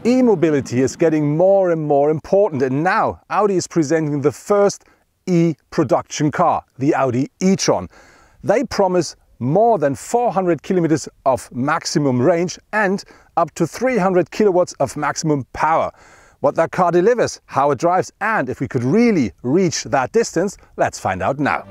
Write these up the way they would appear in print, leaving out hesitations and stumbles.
E-mobility is getting more and more important, and now Audi is presenting the first e-production car, the Audi e-tron. They promise more than 400 kilometers of maximum range and up to 300 kilowatts of maximum power. What that car delivers, how it drives, and if we could really reach that distance, let's find out now.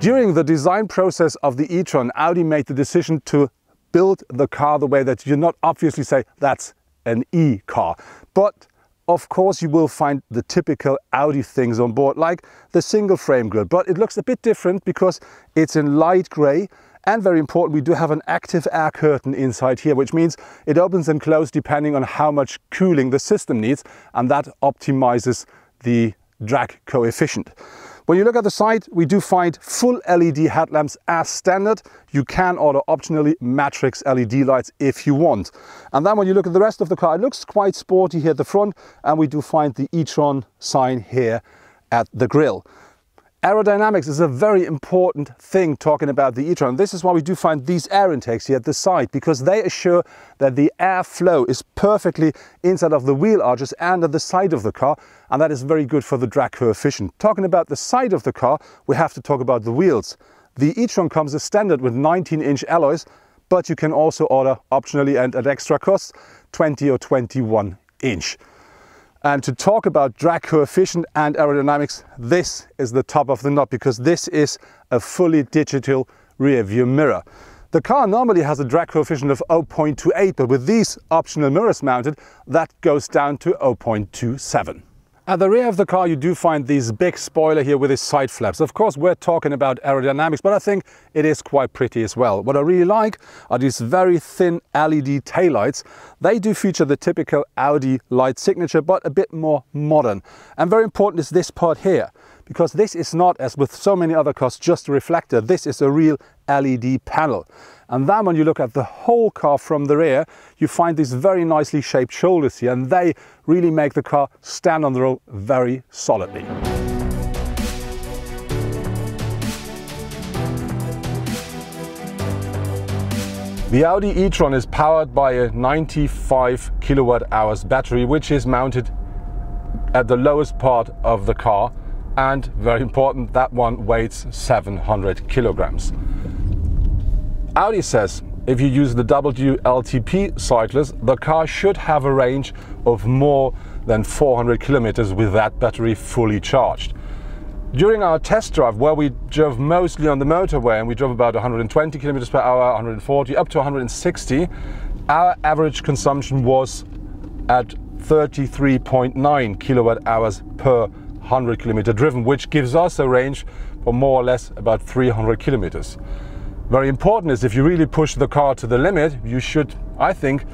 During the design process of the e-tron, Audi made the decision to build the car the way that you not obviously say that's an e-car. But of course you will find the typical Audi things on board, like the single frame grille. But it looks a bit different because it's in light grey, and very important, we do have an active air curtain inside here, which means it opens and closes depending on how much cooling the system needs, and that optimizes the drag coefficient. When you look at the side, we do find full LED headlamps as standard. You can order optionally matrix LED lights if you want. And then when you look at the rest of the car, it looks quite sporty here at the front, and we do find the e-tron sign here at the grille. Aerodynamics is a very important thing talking about the e-tron. This is why we do find these air intakes here at the side, because they assure that the airflow is perfectly inside of the wheel arches and at the side of the car, and that is very good for the drag coefficient. Talking about the side of the car, we have to talk about the wheels. The e-tron comes as standard with 19-inch alloys, but you can also order optionally and at extra costs 20 or 21-inch. And to talk about drag coefficient and aerodynamics, this is the top of the knot, because this is a fully digital rear view mirror. The car normally has a drag coefficient of 0.28, but with these optional mirrors mounted, that goes down to 0.27. At the rear of the car you do find this big spoiler here with its side flaps. Of course we're talking about aerodynamics, but I think it is quite pretty as well. What I really like are these very thin LED taillights. They do feature the typical Audi light signature, but a bit more modern. And very important is this part here, because this is not, as with so many other cars, just a reflector. This is a real LED panel. And then when you look at the whole car from the rear, you find these very nicely shaped shoulders here, and they really make the car stand on the road very solidly. The Audi e-tron is powered by a 95 kilowatt hours battery, which is mounted at the lowest part of the car, and very important, that one weighs 700 kilograms. Audi says if you use the WLTP cyclers, the car should have a range of more than 400 kilometers with that battery fully charged. During our test drive, where we drove mostly on the motorway, and we drove about 120 kilometers per hour, 140, up to 160, our average consumption was at 33.9 kilowatt hours per 100 kilometer driven, which gives us a range for more or less about 300 kilometers. Very important is if you really push the car to the limit, you should, I think,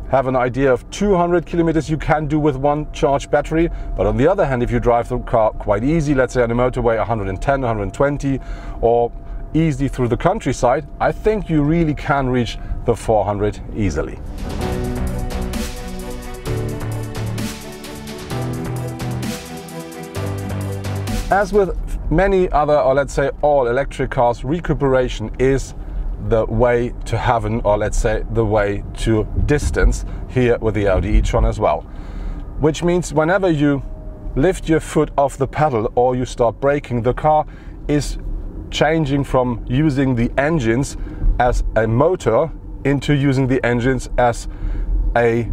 have an idea of 200 kilometers you can do with one charged battery. But on the other hand, if you drive the car quite easy, let's say on the motorway 110, 120, or easy through the countryside, I think you really can reach the 400 easily. As with many other, or let's say all electric cars, recuperation is the way to heaven, or let's say the way to distance, here with the Audi e-tron as well. Which means whenever you lift your foot off the pedal or you start braking, the car is changing from using the engines as a motor into using the engines as a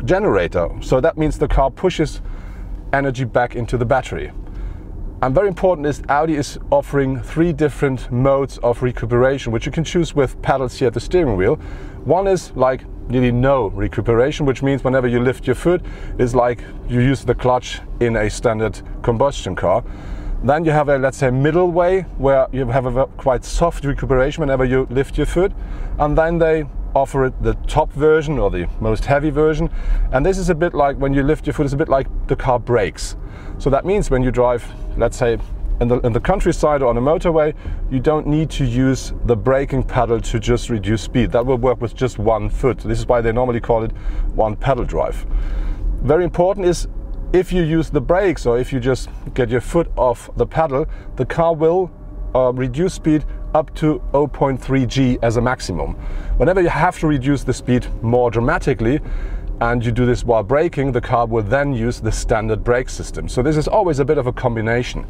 generator. So that means the car pushes energy back into the battery. And very important is Audi is offering 3 different modes of recuperation, which you can choose with pedals here at the steering wheel. One is like nearly no recuperation, which means whenever you lift your foot, it's like you use the clutch in a standard combustion car. Then you have a, let's say, middle way, where you have a quite soft recuperation whenever you lift your foot. And then they offer it the top version, or the most heavy version. And this is a bit like when you lift your foot, it's a bit like the car brakes. So that means when you drive, let's say, in the countryside or on a motorway, you don't need to use the braking pedal to just reduce speed. That will work with just one foot. This is why they normally call it one pedal drive. Very important is if you use the brakes, or if you just get your foot off the pedal, the car will reduce speed up to 0.3 G as a maximum. Whenever you have to reduce the speed more dramatically, and you do this while braking, the car will then use the standard brake system. So this is always a bit of a combination.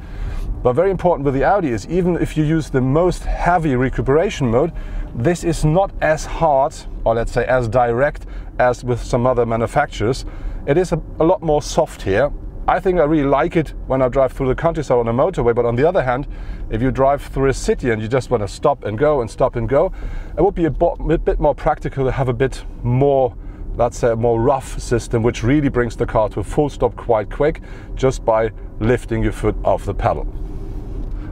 But very important with the Audi is, even if you use the most heavy recuperation mode, this is not as hard, or let's say as direct, as with some other manufacturers. It is a lot more soft here. I think I really like it when I drive through the countryside on a motorway, but on the other hand, if you drive through a city and you just want to stop and go and stop and go, it would be a bit more practical to have a bit more, let's say, a more rough system, which really brings the car to a full stop quite quick, just by lifting your foot off the pedal.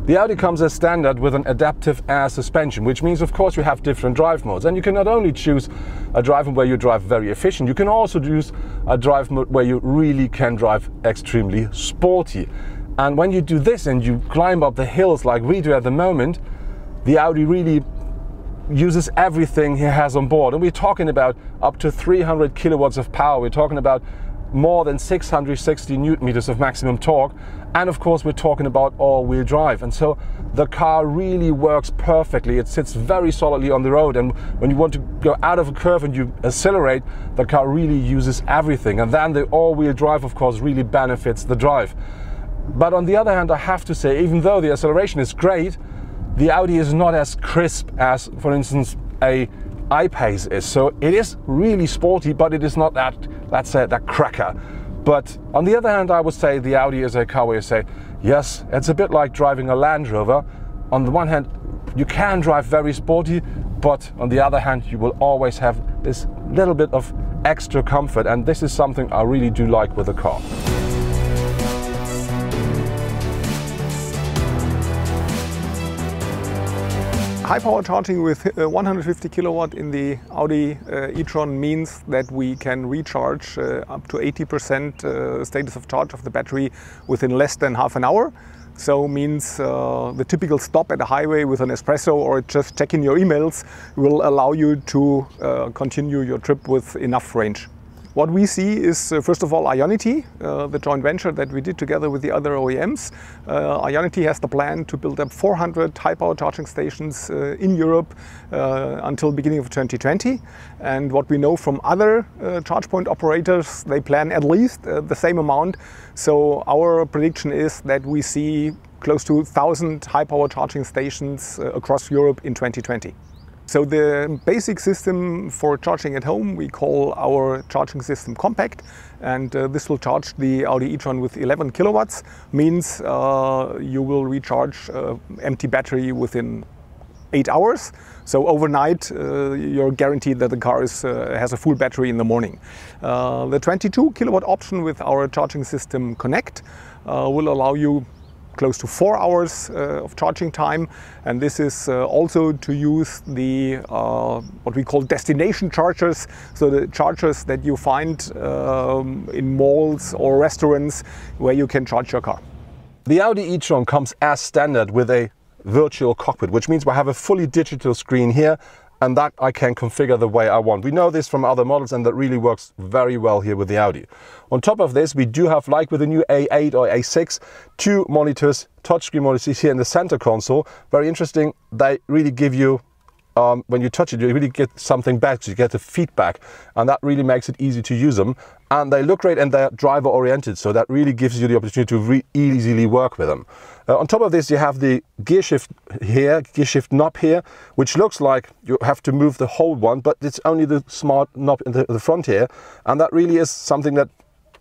The Audi comes as standard with an adaptive air suspension, which means, of course, you have different drive modes. And you can not only choose a drive mode where you drive very efficient, you can also choose a drive mode where you really can drive extremely sporty. And when you do this and you climb up the hills like we do at the moment, the Audi really uses everything he has on board. And we're talking about up to 300 kilowatts of power. We're talking about more than 660 newton meters of maximum torque. And of course, we're talking about all-wheel drive. And so the car really works perfectly. It sits very solidly on the road. And when you want to go out of a curve and you accelerate, the car really uses everything. And then the all-wheel drive, of course, really benefits the drive. But on the other hand, I have to say, even though the acceleration is great, the Audi is not as crisp as, for instance, a I-Pace is. So it is really sporty, but it is not that, let's say, that cracker. But on the other hand, I would say the Audi is a car where you say, yes, it's a bit like driving a Land Rover. On the one hand, you can drive very sporty, but on the other hand, you will always have this little bit of extra comfort. And this is something I really do like with the car. High power charging with 150 kilowatt in the Audi e-tron means that we can recharge up to 80% status of charge of the battery within less than half an hour. So means the typical stop at a highway with an espresso or just checking your emails will allow you to continue your trip with enough range. What we see is, first of all, Ionity, the joint venture that we did together with the other OEMs. Ionity has the plan to build up 400 high-power charging stations in Europe until beginning of 2020. And what we know from other charge point operators, they plan at least the same amount. So our prediction is that we see close to 1,000 high-power charging stations across Europe in 2020. So the basic system for charging at home we call our charging system Compact, and this will charge the Audi e-tron with 11 kilowatts, means you will recharge empty battery within 8 hours. So overnight you're guaranteed that the car has a full battery in the morning. The 22 kilowatt option with our charging system Connect will allow you close to 4 hours of charging time, and this is also to use the what we call destination chargers, so the chargers that you find in malls or restaurants where you can charge your car. The Audi e-tron comes as standard with a virtual cockpit, which means we have a fully digital screen here, and that I can configure the way I want. We know this from other models, and that really works very well here with the Audi. On top of this, we do have, like with the new A8 or A6, 2 monitors, touchscreen monitors here in the center console. Very interesting. They really give you, when you touch it, you really get something back. You get the feedback, and that really makes it easy to use them. And they look great, and they're driver oriented, so that really gives you the opportunity to easily work with them. On top of this, you have the gear shift here, gear shift knob here, which looks like you have to move the whole one, but it's only the smart knob in the front here. And that really is something that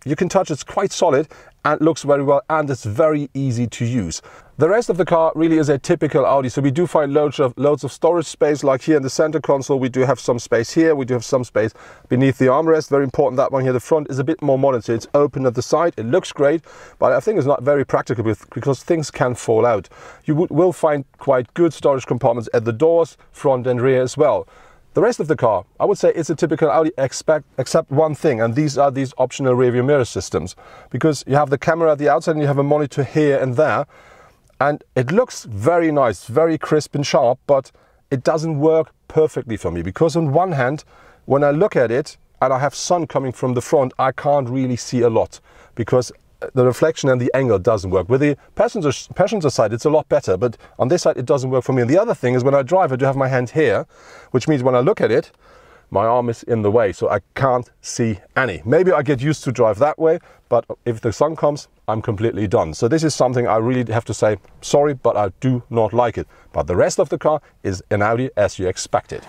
you can touch. It's quite solid and looks very well, and it's very easy to use. The rest of the car really is a typical Audi, so we do find loads of storage space, like here in the center console. We do have some space here, we do have some space beneath the armrest. Very important, that one here, the front is a bit more modern, so it's open at the side. It looks great, but I think it's not very practical because things can fall out. You will find quite good storage compartments at the doors, front and rear as well. The rest of the car, I would say, it's a typical Audi except one thing, and these are these optional rearview mirror systems, because you have the camera at the outside and you have a monitor here and there, and it looks very nice, very crisp and sharp, but it doesn't work perfectly for me, because on one hand, when I look at it and I have sun coming from the front, I can't really see a lot, because the reflection and the angle doesn't work. With the passenger side, it's a lot better, but on this side, it doesn't work for me. And the other thing is when I drive, I do have my hand here, which means when I look at it, my arm is in the way, so I can't see any. Maybe I get used to drive that way, but if the sun comes, I'm completely done. So this is something I really have to say, sorry, but I do not like it. But the rest of the car is an Audi as you expected.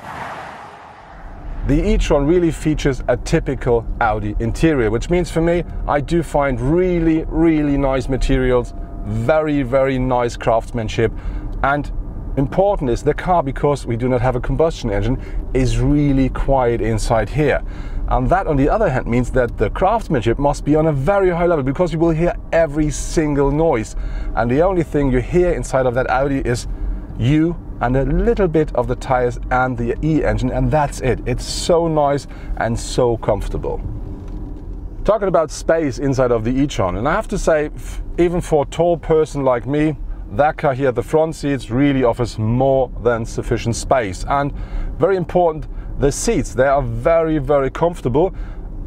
The e-tron really features a typical Audi interior, which means for me, I do find really, really nice materials, very, very nice craftsmanship, and important is the car, because we do not have a combustion engine, is really quiet inside here. And that on the other hand means that the craftsmanship must be on a very high level, because you will hear every single noise. And the only thing you hear inside of that Audi is you and a little bit of the tires and the e-engine, and that's it. It's so nice and so comfortable. Talking about space inside of the e-tron, and I have to say, even for a tall person like me, that car here, the front seats, really offers more than sufficient space. And very important, the seats, they are very, very comfortable.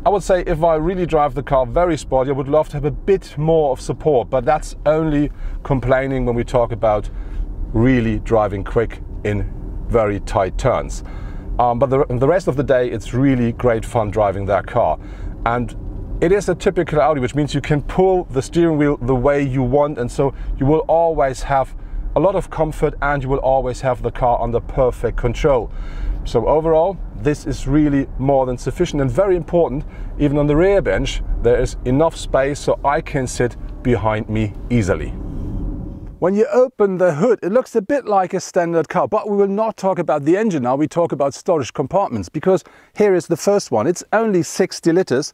I would say if I really drive the car very sporty, I would love to have a bit more of support, but that's only complaining when we talk about really driving quick in very tight turns. But the rest of the day, it's really great fun driving that car. And it is a typical Audi, which means you can pull the steering wheel the way you want, and so you will always have a lot of comfort and you will always have the car under perfect control. So overall, this is really more than sufficient, and very important, even on the rear bench, there is enough space so I can sit behind me easily. When you open the hood, it looks a bit like a standard car, but we will not talk about the engine now, we talk about storage compartments, because here is the first one. It's only 60 liters,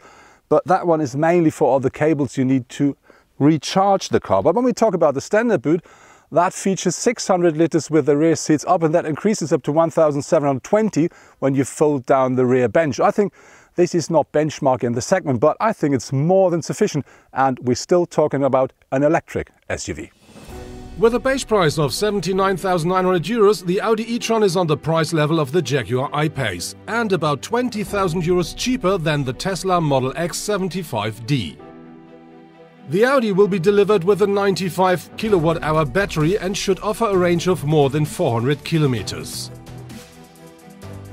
but that one is mainly for all the cables you need to recharge the car. But when we talk about the standard boot, that features 600 liters with the rear seats up, and that increases up to 1,720 when you fold down the rear bench. I think this is not benchmark in the segment, but I think it's more than sufficient, and we're still talking about an electric SUV. With a base price of €79,900, the Audi e-tron is on the price level of the Jaguar I-Pace and about €20,000 cheaper than the Tesla Model X 75D. The Audi will be delivered with a 95 kWh battery and should offer a range of more than 400 kilometers.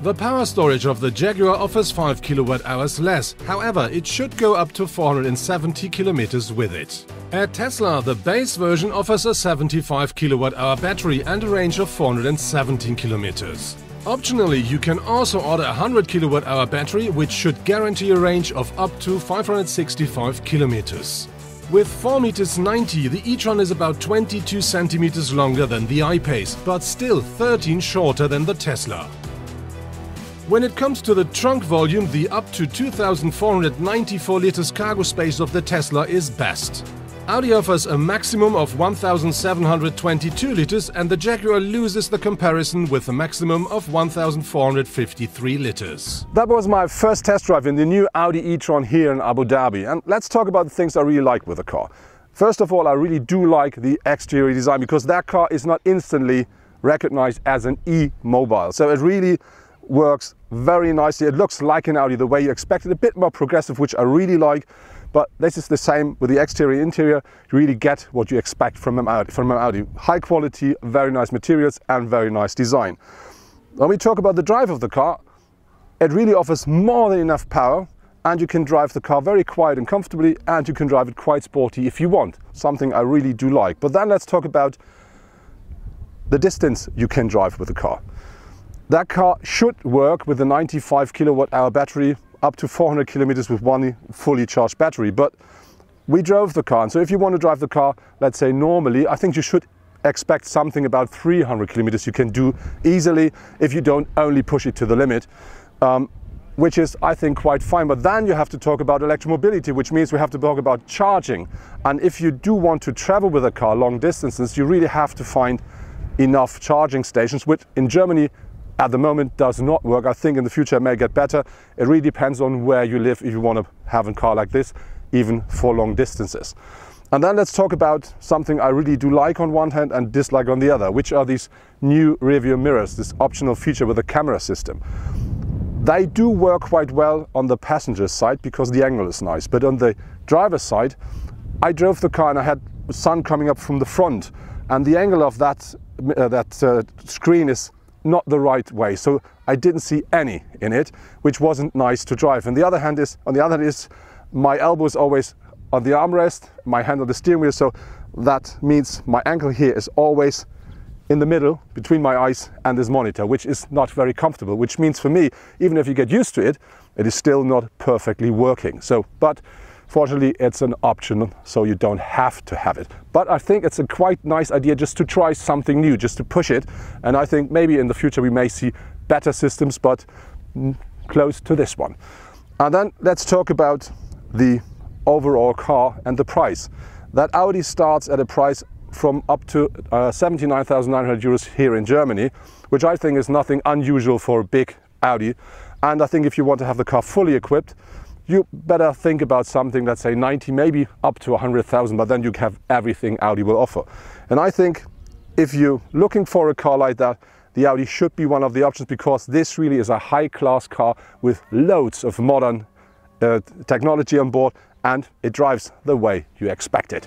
The power storage of the Jaguar offers 5 kWh less, however it should go up to 470 kilometers with it. At Tesla, the base version offers a 75 kWh battery and a range of 417 kilometers. Optionally, you can also order a 100 kWh battery, which should guarantee a range of up to 565 kilometers. With 4,90 meters, the e-tron is about 22 centimeters longer than the I-Pace, but still 13 shorter than the Tesla. When it comes to the trunk volume, the up to 2,494 liters cargo space of the Tesla is best. Audi offers a maximum of 1,722 liters and the Jaguar loses the comparison with a maximum of 1,453 liters. That was my first test drive in the new Audi e-tron here in Abu Dhabi, and let's talk about the things I really like with the car. First of all, I really do like the exterior design, because that car is not instantly recognized as an e-mobile. So it really works very nicely. It looks like an Audi the way you expect it, a bit more progressive, which I really like. But this is the same with the exterior interior. You really get what you expect from an Audi. High quality, very nice materials and very nice design. When we talk about the drive of the car, it really offers more than enough power, and you can drive the car very quiet and comfortably, and you can drive it quite sporty if you want, something I really do like. But then let's talk about the distance you can drive with the car. That car should work with a 95 kWh battery, up to 400 kilometers with one fully charged battery. But we drove the car, and so if you want to drive the car, let's say normally, I think you should expect something about 300 kilometers you can do easily if you don't only push it to the limit, which is, I think, quite fine. But then you have to talk about electromobility, which means we have to talk about charging. And if you do want to travel with a car long distances, you really have to find enough charging stations, which in Germany at the moment does not work. I think in the future it may get better. It really depends on where you live if you want to have a car like this, even for long distances. And then let's talk about something I really do like on one hand and dislike on the other, which are these new rearview mirrors, this optional feature with a camera system. They do work quite well on the passenger side because the angle is nice, but on the driver's side, I drove the car and I had sun coming up from the front, and the angle of that screen is not the right way, so I didn't see any in it, which wasn't nice to drive. And the other hand is, my elbow is always on the armrest, my hand on the steering wheel, so that means my ankle here is always in the middle between my eyes and this monitor, which is not very comfortable, which means for me, even if you get used to it, it is still not perfectly working. So, but fortunately it's an option, so you don't have to have it. But I think it's a quite nice idea just to try something new, just to push it. And I think maybe in the future we may see better systems, but close to this one. And then let's talk about the overall car and the price. That Audi starts at a price from up to 79,900 euros here in Germany, which I think is nothing unusual for a big Audi. And I think if you want to have the car fully equipped, you better think about something, let's say 90, maybe up to 100,000, but then you have everything Audi will offer. And I think if you're looking for a car like that, the Audi should be one of the options, because this really is a high-class car with loads of modern technology on board, and it drives the way you expect it.